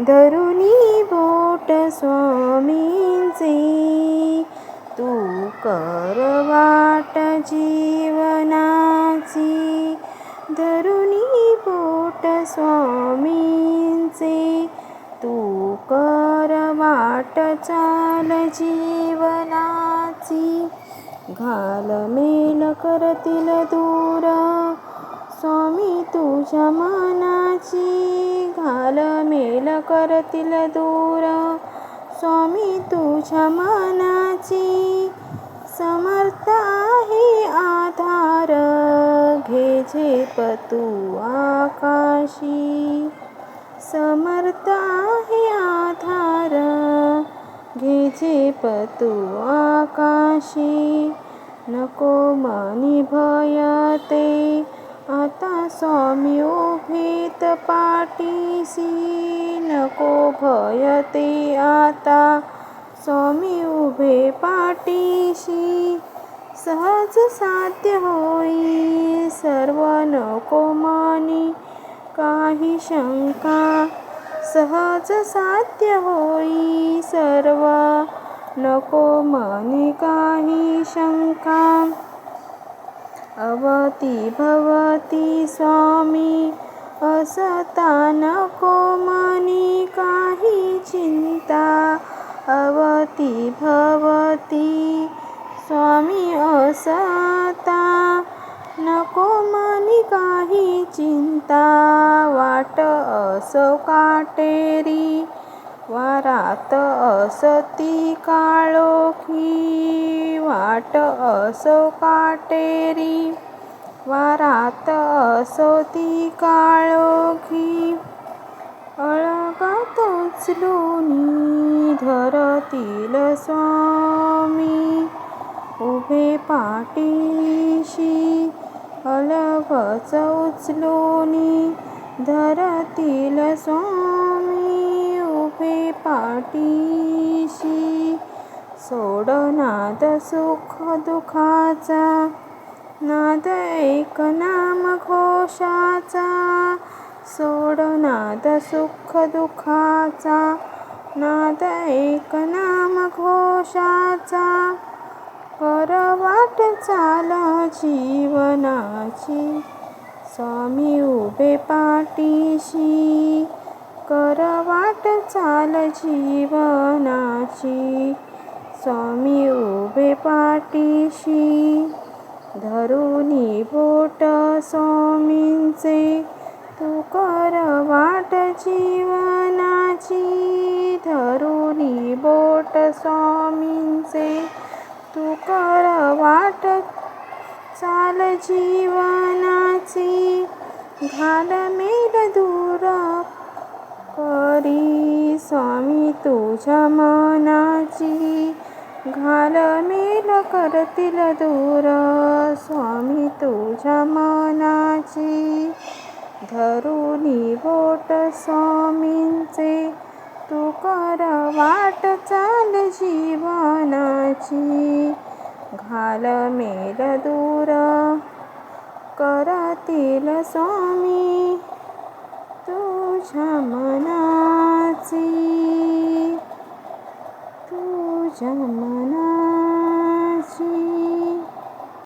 धरुनी बोट स्वामींचे तू कर वाट जीवनाची. धरुनी बोट स्वामींचे तू कर वाट चाल जीवनाची. घाल मेल करतील दूर स्वामी तुझ्या मनाची. घाल मेल करतील दूर स्वामी तुझ्या मनाची. समर्थ आहे आधार घे झेप तू आकाशी. समर्थ आहे आधार घे झेप तू आकाशी. नको मनी भय ते आता स्वामी उभेत पाठीसी. नको भय ते आता स्वामी उभे पाठीशी. सहज साध्य होई सर्व नको मनी काही शंका. सहज साध्य होई सर्व नको मनी काही शंका. अवती भवती स्वामी असता नको मनी काही चिंता. अवती भवती स्वामी असता नको मनी काही चिंता. वाट असो काटेरी वारात असती काळोखी. वाट असो काटेरी वारात असती काळोखी. अळगात उचलूनी धरतील स्वामी उभे पाठीशी. अलगच उचलूनी धरतील स्वामी उभे पाठीशी. सोड नाद सुख दुःखाचा नाद एक नाम घोषाचा. सोड नाद सुख दुःखाचा नाद एक नाम घोषाचा. कर वाट चाल जीवनाची स्वामी उभे पाठीशी. कर वाट चाल जीवनाची स्वामी उभे पाठीशी. धरुनी बोट स्वामींचे तू कर वाट जीवनाची. धरुनी बोट स्वामींचे तू कर वाट चाल जीवनाची. घाल मेल दूर करी स्वामी तुझ्या मनाची. घाल मेल करतील दूर स्वामी तुझ्या मनाची. धरुनी बोट स्वामींचे तू कर वाट चाल जीवनाची. घाल मेल दूर करतील स्वामी तुझ्या मनाची. तुझ्या मनाची.